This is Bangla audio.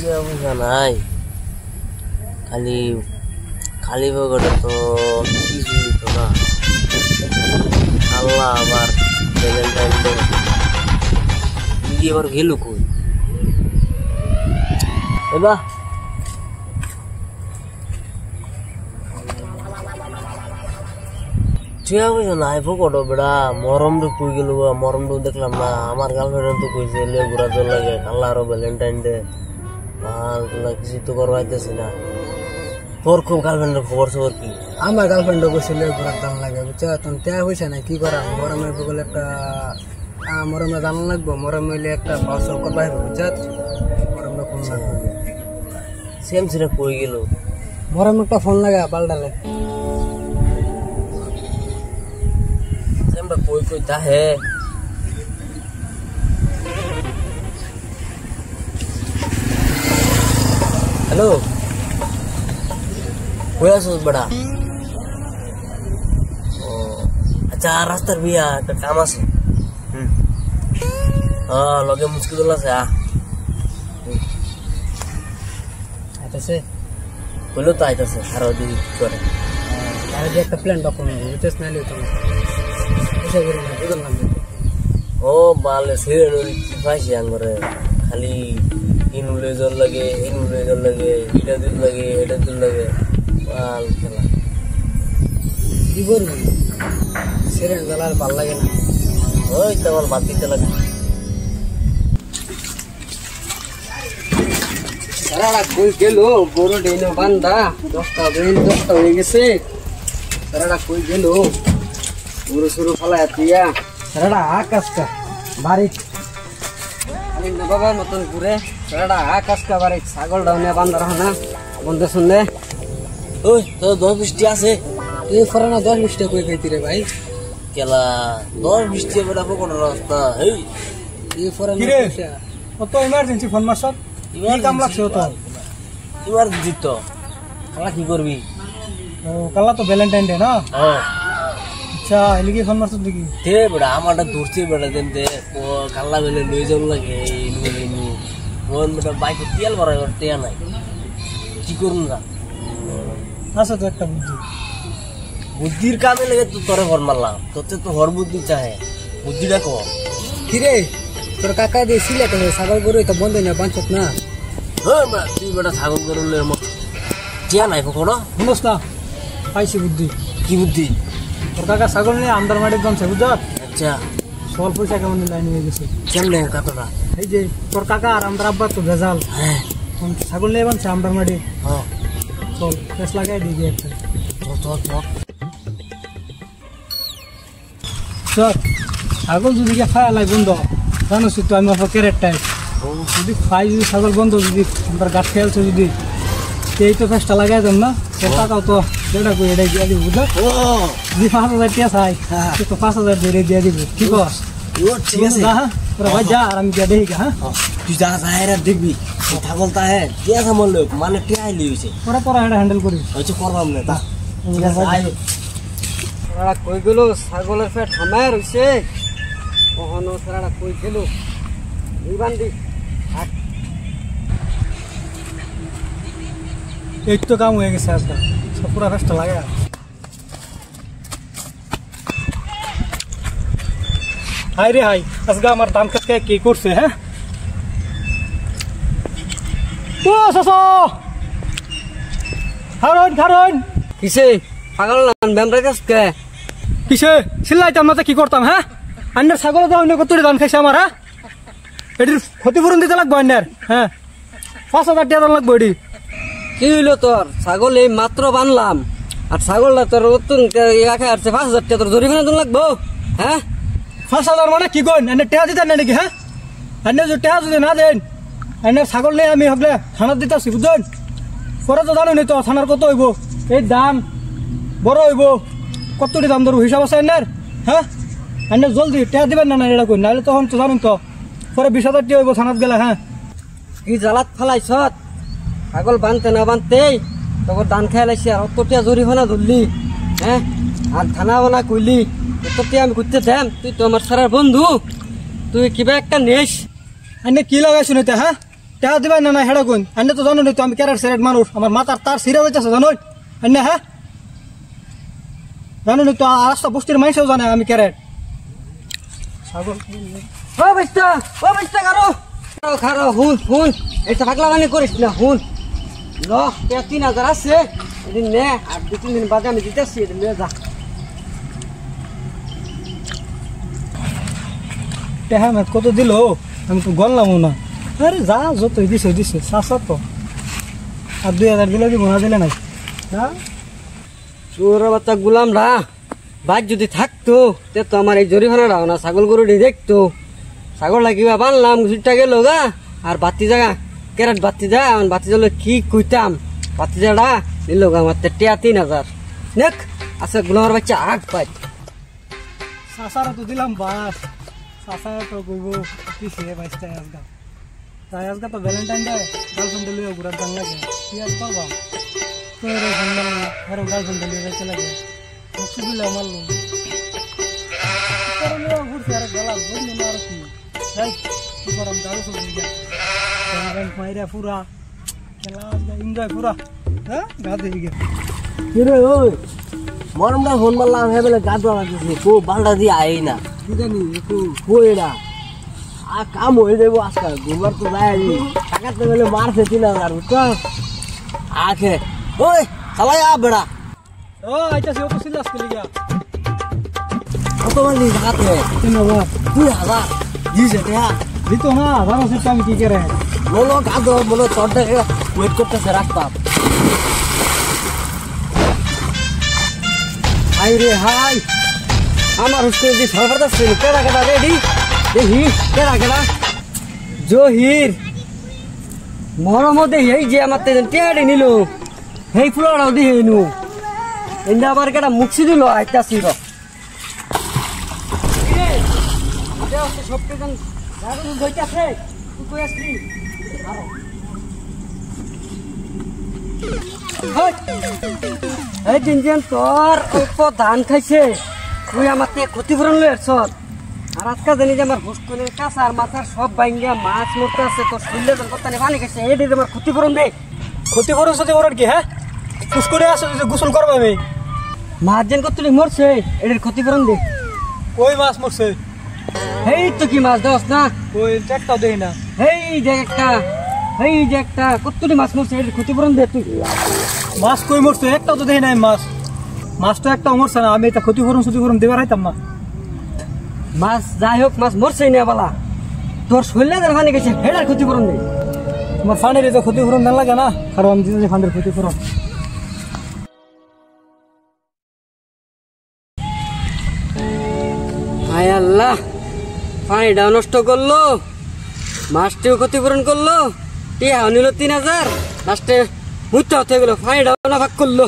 বুঝা নাই খালি খালি বগটা তো কিছুই তো না। আল্লাহ আবার ভ্যালেন্টাইন ডে এবার গেল কই এবা ঠিক আছে নাই ফোকটো বেড়া মরমটা কই গেল মরমটা দেখলাম না। আমার গার্লফ্রেন্ড তো কইছে লে ঘুরা জল লাগে কাল্লা আরো ভ্যালেন্টাইন ডে কিছু তো করবাইতেছি না। তোর খুব গার্লফ্রেন্ডের খবর সবর কি? আমার গার্লফ্রেন্ড কইছে লে ঘুরার দাম লাগে বুঝছো তখন টেয়া হয়েছে না কি করা মরমে বলে একটা মরমে দাম লাগবো মরম হইলে একটা পাঁচশো করবা বুঝছো মরমটা ফোন লাগবে সেম সেটা কই গেল মরম একটা ফোন লাগা পাল্টালে সেমটা কই কই তাহে হ্যালো কই আছো বড়া? ও আচ্ছা রাস্তার বিয়া একটা কাম আছে। হ্যাঁ লগে মুশকিল আছে আইতাছে বললো তো আইতাছে আরো দিদি কি করে আর যে একটা প্ল্যান ডকুমেন্ট বুঝছ না লিও তুমি বুঝা করি না বুঝল না ও বালে সেরে কি পাইছি আঙ্গরে খালি ইনুলে জল লাগে এটা দিন লাগে এটা দিন লাগে বাল খেলা কি করবি সেরে জ্বালার ভাল লাগে না ওই তো আমার বাদ দিতে লাগে সারাটা কই গেল গরু ডেইনো বান্ধা 10টা হয়ে গেছে সারাটা কই গেল গরু শুরু ফালায় দিয়া সারাটা আকাশকা বাড়ি আমি বাবার মতন ঘুরে সারাটা আকাশকা বাড়ি ছাগল ডাউনে বান্ধা রহ না বন্ধে শুনলে ওই তো 10-20টি আছে এই ফরানা 10-20টা কই খাইতি রে ভাই কেলা 10-20টি বড় কোন রাস্তা এই ফরানা পয়সা কত ইমার্জেন্সি ফোন মারছত কি কাম লাগছে তো এবার জিত কালা কি করবি? ও কালা তো ভ্যালেন্টাইন ডে না হ্যাঁ আচ্ছা এলিগে ফোন মারছত দেখি দে বড় আমারটা দূরছি বড় দেন দে ও কাল্লা বেলে লই যাও লাগে ইনু মন বড় বাইকে তেল ভরা করতে নাই কি করুন না আছে তো একটা বুদ্ধি বুদ্ধির কামে লেগে তো তোরে ঘর মারলাম তোতে তো হর বুদ্ধি চাহে বুদ্ধিটা কম কি রে তোর কাকা দিয়ে সিলেট হয়ে ছাগল গরু তো বন্ধ না বাঞ্চত না হ্যাঁ তুই বেটা ছাগল গরুলের মতো টিয়া নাই কখনো শুনোস না পাইছি বুদ্ধি কি বুদ্ধি? তোর কাকা ছাগল নিয়ে আমদার মাটির জমছে বুঝত আচ্ছা সল পয়সা কেমন লাইন হয়ে গেছে কেমনে কতটা? এই যে তোর কাকা আর আমদার আব্বা তো ভেজাল হ্যাঁ ছাগল নিয়ে বানছে আমদার মাটি হ্যাঁ চল ফেস লাগাই দিবি একটা চল চল ছাগল যদি খায় লাই বন্ধ জানোস তো আমি অল্প ক্যারেট টাইপ যদি খাই যদি ছাগল বন্ধ যদি আমার গাছ খেলছে যদি এই তো ফেসটা লাগাই দেন না তোর টাকাও তো যেটা করে এটাই দিয়ে দিব বুঝলো যদি 5,000 টাকা চাই তো 5,000 ধরে দিয়ে দিব ঠিক আছে ঠিক আছে হ্যাঁ তোরা ভাই যা আর আমি দিয়ে দেখি হ্যাঁ তুই যা যাহেরা দেখবি ছাগলটা হ্যাঁ টিয়া সামল মানে টিয়া আইলি হয়েছে তোরা এটা হ্যান্ডেল করিস হয়েছে করবাম না তা সারাটা কই গেল ছাগলের পেট হামায় রইছে কখনো সারাটা কই গেল এই বান্দি এই তো কাম হয়ে গেছে আজকে সব পুরা ফেসটা লাগে হাই রে হাই আজকে আমার ধান খেতে কি করছে হ্যাঁ ও সসো খারন কিসে পাগল না বেমরা কাছে কিসে সিল্লাইতাম না কি করতাম হ্যাঁ আন্নার ছাগল দাও অন্য কত ধান খাইছে আমার হ্যাঁ এটির ক্ষতিপূরণ দিতে লাগবো আন্নার হ্যাঁ 5,000 টাকা দাম লাগবো এটি কি হইলো তোর ছাগল এই মাত্র বানলাম আর ছাগলটা তোর রাখে আসছে 5,000 টাকা তোর জরিমানা দিন লাগবো হ্যাঁ 5,000 মানে কি কইন এনে টেহা দিতেন না নাকি হ্যাঁ এনে যদি টেহা যদি না দেন এনে ছাগল নিয়ে আমি হগলে থানার দিতেছি বুঝলেন পরে তো জানো নি তো থানার কত হইব এই দাম বড় হইব কতটি দাম ধরবো হিসাব আছে এনার হ্যাঁ এনে জলদি টেহা দিবেন না এটা কই নাহলে তখন তো জানুন তো পরে 20,000 টাকা হইব থানাত গেলে হ্যাঁ কি জ্বালাত ফেলাইছ ছাগল বানতে না বানতেই তোর ধান খেয়ে লাইছি আর অতটিয়া জরিমানা ধরলি হ্যাঁ আর থানা বানা কইলি অতটিয়া আমি ঘুরতে দেম তুই তো আমার সারার বন্ধু তুই কিবা একটা নেস এনে কি লাগাইছো না হ্যাঁ টেহা দিবাই না না হেডা কোন আন্নে তো জানো তো আমি ক্যারেট সেরেট মানুষ আমার মাথার তার সিরা যাইতেছে জানো আন্নে হ্যাঁ জানো তো রাস্তা বস্তির মানুষও জানে আমি ক্যারেট ছাগল ও বেস্তা কারো খারো হুন হুন এটা পাগলা মানে করিস না হুন ল 3000 আছে এদিন নে আর 2-3 দিন বাদে আমি দিতেছি এদিন নিয়ে যা টেহা মে কত দিল আমি তো গনলামও না আরে যা যতই দিছে সাসা তো আর 2000 দিলে দিব না দিলে নাই না চোর বাচ্চা গুলাম রা বাদ যদি থাকতো তে তো আমার এই জরিমানা না ছাগল গরুটি দেখতো ছাগল লাগিবা বানলাম ঘুরটা গেল গা আর বাতি জায়গা কেরাট বাতি যা আমার বাতি জ্বলে কি কইতাম বাতি জায়গাটা নিল গা আমার 3000 দেখ আচ্ছা গুলামের বাচ্চা আগ পাই সাসারা তো দিলাম বাস সাসারা তো কইব কিসে বাইসটা আজগা তাই আজগা তো ভ্যালেন্টাইন ডে গার্লফ্রেন্ড লিয়ে ঘুরার গান লাগে কি আর করবা তোর সন্ধান আর গার্লফ্রেন্ড লিয়ে যাইতে লাগে মুসিবিলা মারলো করলে ঘুরছে আর গলা বন্ধ না আর কি তাই কি করম দাঁড়ো তো বুঝা গান মাইরা পুরা খেলা এনজয় পুরা হ্যাঁ গা দিয়ে গে কিরে ওই মরমটা ফোন মারলাম হে বলে গাছ লাগতেছে কো বালটা দিয়ে আই না কি জানি একটু কইরা আর কাম হয়ে যাবো আজকাল ঘুমার তো যায় টাকা তো বলে মারছে 3000 বুঝছো আখে ওই চালাই আ বেড়া ও আইতা সে তো সিলাস কে লিয়া কত মালি টাকাতে কেন বা 2000 দিছে টা দিতো না জানো সে আমি কি করে বলো গাছ বলো চড়টা ওয়েট করতেছে রাস্তা হাই রে হাই আমার হচ্ছে যে সরকার আছে কেডা কেডা রেডি দেখি কেডা জহির মরমতে এই যে আমার তেজন টেড়ে নিল হেই ফুলাটাও দিয়ে নু এন্দা আবার কেডা মুখছি দিল আইতা ছিল সবটেজন গাড়ি ধইতাছে তুই কই আসলি এই দিন তোর ধান খাইছে তুই আমার ক্ষতিপূরণ লই আসছ আর আজকে জানি যে আমার হুসকুনের কাঁচা আর মাথার সব বাইঙ্গা মাছ মরতে আছে তোর শরীরে তোর কথা পানি খাইছে এই দিয়ে আমার ক্ষতিপূরণ দে ক্ষতিপূরণ ক্ষতিপূরণ কি হ্যাঁ পুষ্করে আসো যে গোসল করবো আমি মাছ যেন কত মরছে এটার ক্ষতিপূরণ দে কই মাছ মরছে এই তো কি মাছ দোস না ওই একটাও দেই না এই যে একটা কতটি মাছ মরছে এটার ক্ষতিপূরণ দে তুই মাছ কই মরছে একটাও তো দেই নাই মাছ তো একটাও মরছে না আমি এটা ক্ষতিপূরণ দেবার হইতাম না মাছ যাই হোক মাছ মরছেই না বলা তোর শরীরে পানি গেছে এটার ক্ষতিপূরণ দে তোমার ফান্ডের তো ক্ষতিপূরণ দেন লাগে না কারণ আমি দিতে ফান্ডের ক্ষতিপূরণ হায় আল্লাহ পানিটাও নষ্ট করলো মাছটিও ক্ষতিপূরণ করলো টিয়া নিল 3000 লাস্টে মুচ্ছা হতে গেলো পানিটাও না ভাগ করলো